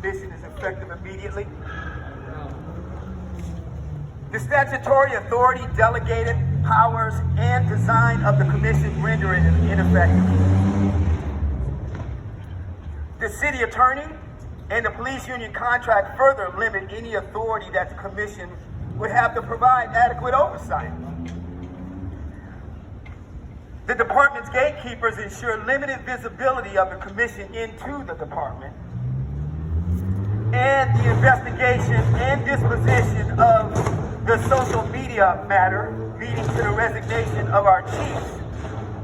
commission is effective immediately. The statutory authority, delegated powers, and design of the commission render it ineffective. The city attorney and the police union contract further limit any authority that the commission would have to provide adequate oversight. The department's gatekeepers ensure limited visibility of the commission into the department, and the investigation and disposition of the social media matter leading to the resignation of our chiefs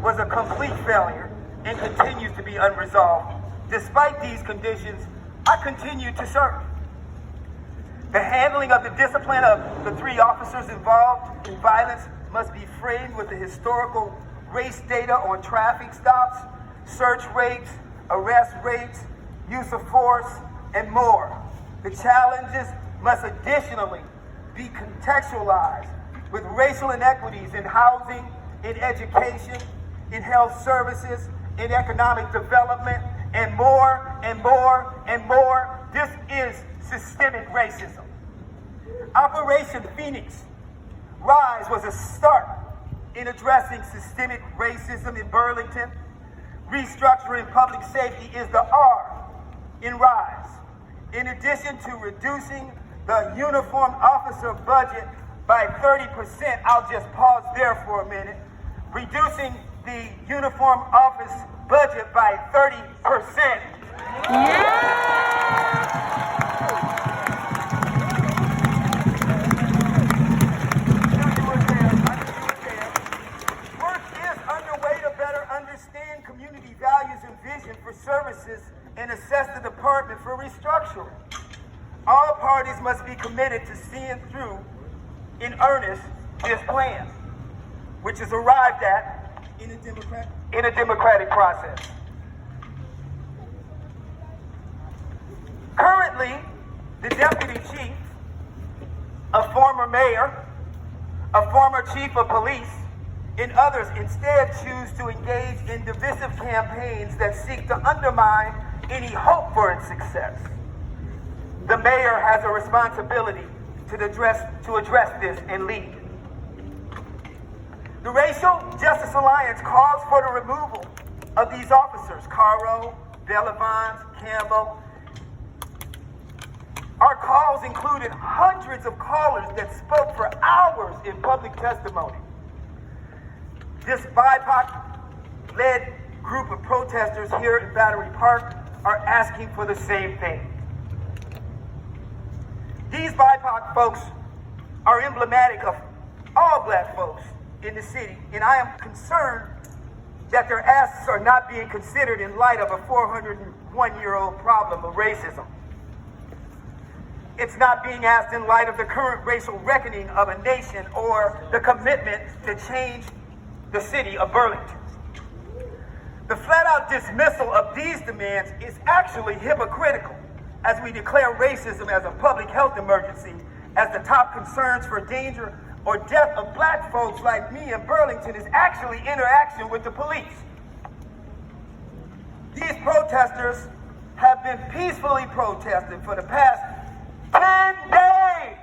was a complete failure and continues to be unresolved. Despite these conditions, I continue to serve. The handling of the discipline of the 3 officers involved in violence must be framed with the historical race data on traffic stops, search rates, arrest rates, use of force, and more. The challenges must additionally be contextualized with racial inequities in housing, in education, in health services, in economic development, and more and more and more. This is systemic racism. Operation Phoenix Rise was a start in addressing systemic racism in Burlington. Restructuring public safety is the R in Rise. In addition to reducing the uniformed officer budget by 30%, I'll just pause there for a minute. Reducing the uniformed office budget by 30%. Yeah! Community values and vision for services and assess the department for restructuring. All parties must be committed to seeing through in earnest this plan, which is arrived at in a democratic process. Currently, the deputy chief, a former mayor, a former chief of police, and others instead choose to engage in divisive campaigns that seek to undermine any hope for its success. The mayor has a responsibility to address this and lead. The Racial Justice Alliance calls for the removal of these officers, Caro, Bellavance, Campbell. Our calls included hundreds of callers that spoke for hours in public testimony. This BIPOC-led group of protesters here in Battery Park are asking for the same thing. These BIPOC folks are emblematic of all black folks in the city, and I am concerned that their asks are not being considered in light of a 401-year-old problem of racism. It's not being asked in light of the current racial reckoning of a nation or the commitment to change the city of Burlington. The flat-out dismissal of these demands is actually hypocritical, as we declare racism as a public health emergency as the top concerns for danger or death of black folks like me in Burlington is actually interaction with the police. These protesters have been peacefully protesting for the past 10 days.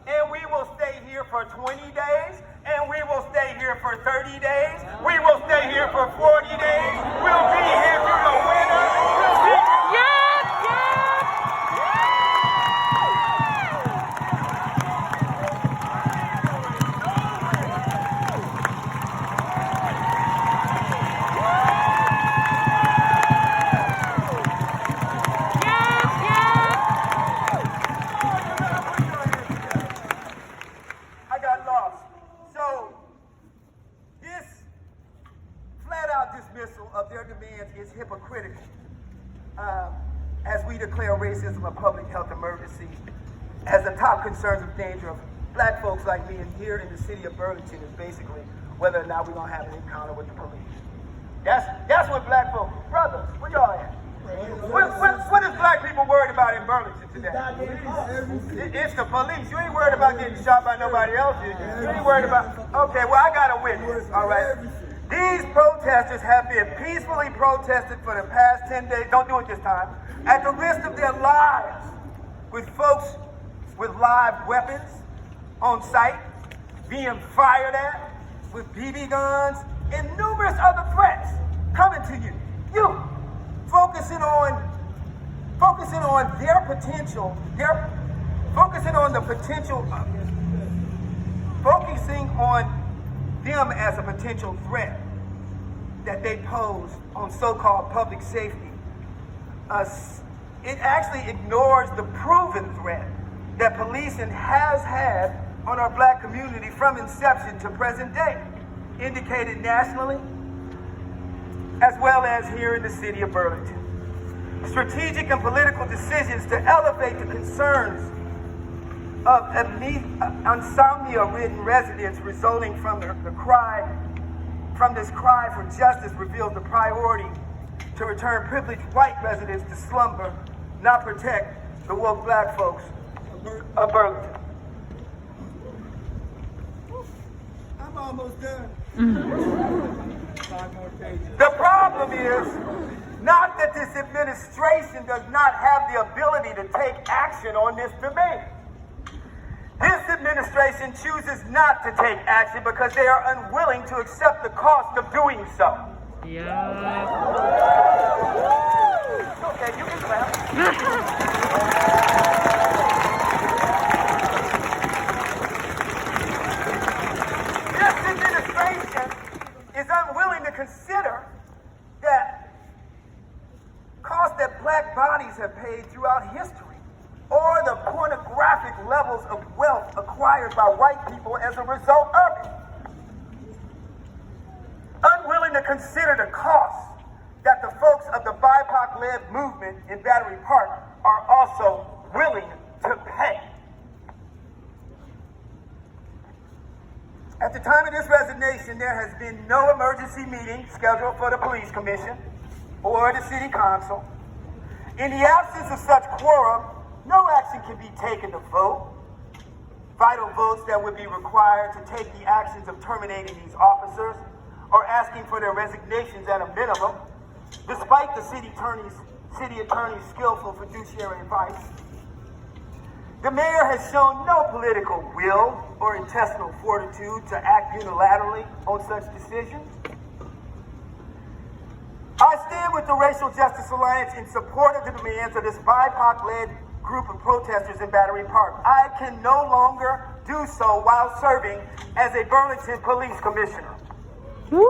And we will stay here for 20 days, and we will stay here for 30 days, we will stay here for 40 days, we'll be here through the winter, we'll be here. I got lost. as the top concerns of danger of black folks like me and here in the city of Burlington is basically whether or not we're gonna have an encounter with the police. That's what black folks, brothers, where y'all at? What is black people worried about in Burlington today? It's the police. You ain't worried about getting shot by nobody else, is you? You ain't worried about, okay, well I got a witness, all right? These protesters have been peacefully protested for the past 10 days, don't do it this time, at the risk of their lives, with folks with live weapons on site, being fired at, with BB guns, and numerous other threats coming to you. You focusing on their potential, focusing on them as a potential threat that they pose on so-called public safety. It actually ignores the proven threat that policing has had on our black community from inception to present day, indicated nationally, as well as here in the city of Burlington. Strategic and political decisions to elevate the concerns of insomnia-ridden residents resulting from this cry for justice reveals the priority to return privileged white residents to slumber, not protect the woke black folks of Burlington. I'm almost done. The problem is not that this administration does not have the ability to take action on this demand. This administration chooses not to take action because they are unwilling to accept the cost of doing so. Yeah. Okay, you can clap. This administration is unwilling to consider that costs that black bodies have paid throughout history, or the pornographic levels of wealth acquired by white people as a result of it. Unwilling to consider the costs that the folks of the BIPOC-led movement in Battery Park are also willing to pay. At the time of this resignation, there has been no emergency meeting scheduled for the police commission or the city council. In the absence of such quorum, no action can be taken to vote. Vital votes that would be required to take the actions of terminating these officers or asking for their resignations at a minimum, despite the city attorney's skillful fiduciary advice. The mayor has shown no political will or intestinal fortitude to act unilaterally on such decisions. I stand with the Racial Justice Alliance in support of the demands of this BIPOC-led group of protesters in Battery Park. I can no longer do so while serving as a Burlington Police Commissioner. Woo!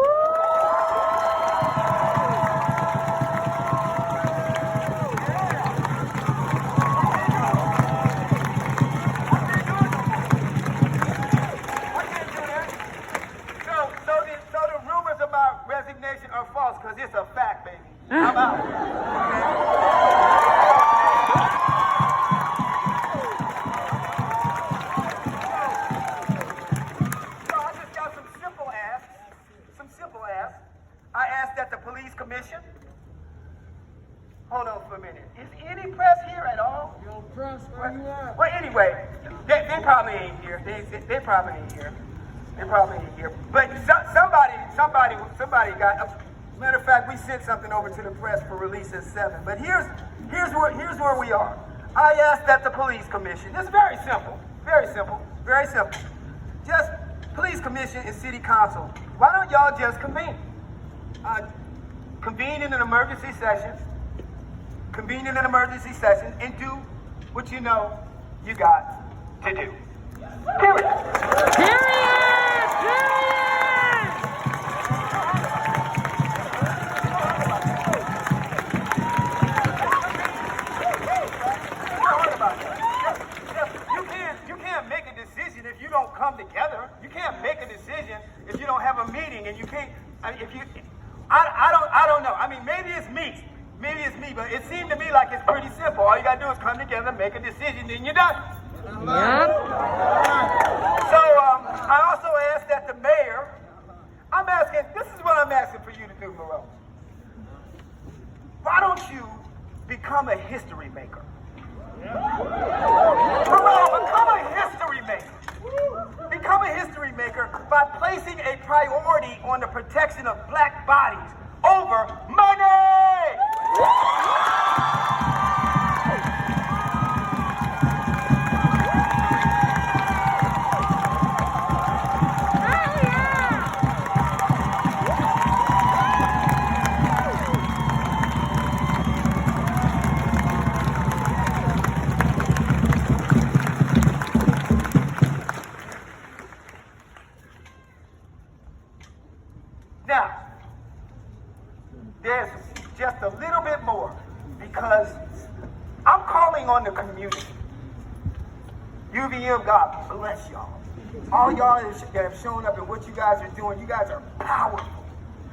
So the rumors about resignation are false because it's a fact, baby. I'm out. I asked that the police commission. Hold on for a minute. Is any press here at all? Yo, press, where you at? Well, anyway, they probably ain't here. They probably ain't here. They probably ain't here. But somebody got. Matter of fact, we sent something over to the press for release at 7. But here's where we are. I asked that the police commission. This is very simple. Very simple. Very simple. Just police commission and city council. Why don't y'all just convene? Convene in an emergency session. Convene in an emergency session and do what you know you got to do. Period. You can't make a decision if you don't come together. You can't make a decision if you don't have a meeting, and you can't. I don't know. I mean, maybe it's me, but it seemed to me like it's pretty simple. All you gotta do is come together, make a decision, then you're done. Yep. So I also asked that the mayor, this is what I'm asking for you to do, Moreau. Why don't you become a history maker? Moreau, become a history maker. Become a history maker by placing a priority on the protection of black bodies over money! Now, there's just a little bit more because I'm calling on the community. UVM, God bless y'all. All y'all that have shown up and what you guys are doing, you guys are powerful.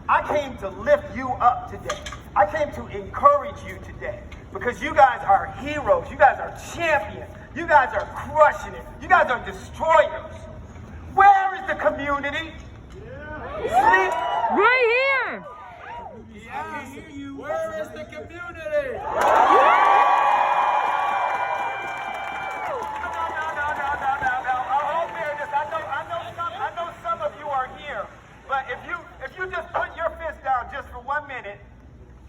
I came to lift you up today. I came to encourage you today because you guys are heroes. You guys are champions. You guys are crushing it. You guys are destroyers. Where is the community? Sleep. Right here. I hear you. Where is the community? No. Hold there. I know some of you are here, but if you just put your fist down just for 1 minute,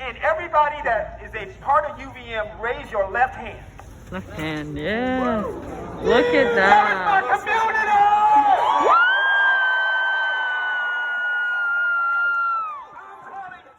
and everybody that is a part of UVM, raise your left hand. Left hand, yeah. Look at That is my that. community!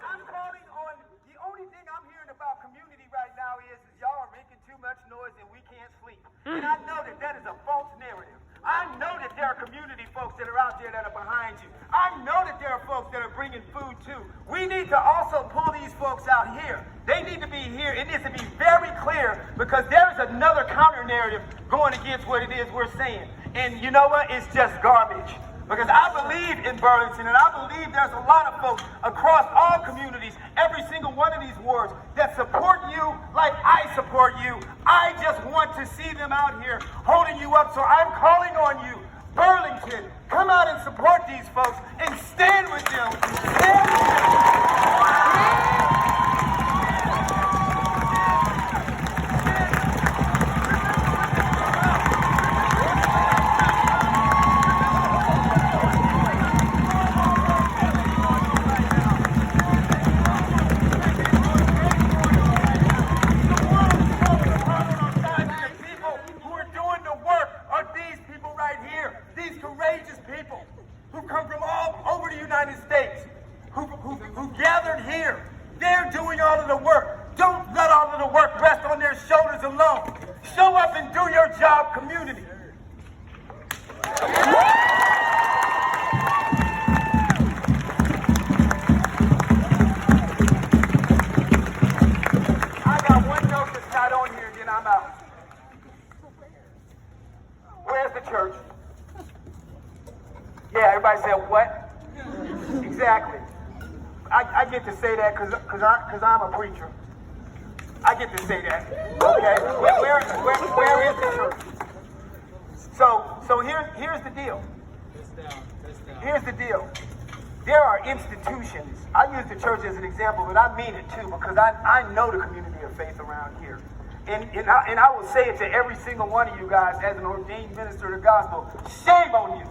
I'm calling on, the only thing I'm hearing about community right now is y'all are making too much noise and we can't sleep. And I know that is a false narrative. I know that there are community folks that are out there that are behind you. I know that there are folks that are bringing food too. We need to also pull these folks out here. They need to be here. It needs to be very clear because there's another counter narrative going against what it is we're saying. And you know what? It's just garbage. Because I believe in Burlington, and I believe there's a lot of folks across all communities, every single one of these wards, that support you like I support you. I just want to see them out here holding you up. So I'm calling on you, Burlington, come out and support these folks and stand with them. Stand with them. Who gathered here. They're doing all of the work. Don't let all of the work rest on their shoulders alone. Show up and do your job, community. I got one note that's not on here, then I'm out. Where's the church? Yeah, everybody said what? Exactly. I get to say that because I'm a preacher. I get to say that. Okay. Where is the church? So here's the deal. Here's the deal. There are institutions. I use the church as an example, but I mean it too because I know the community of faith around here. And I will say it to every single one of you guys as an ordained minister of the gospel. Shame on you.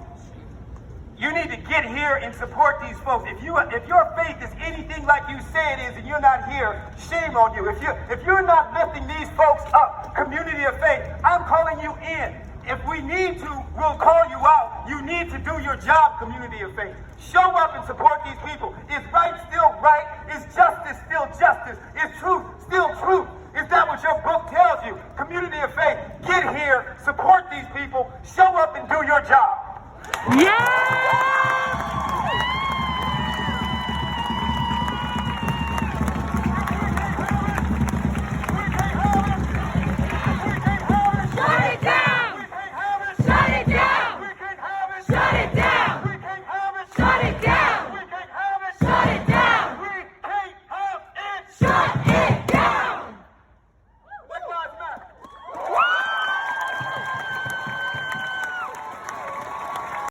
You need to get here and support these folks. If your faith is anything like you say it is and you're not here, shame on you. If you're not lifting these folks up, community of faith, I'm calling you in. If we need to, we'll call you out. You need to do your job, community of faith. Show up and support these people. Is right still right? Is justice still justice? Is truth still truth? Is that what your book tells you? Community of faith, get here, support these people, show up and do your job.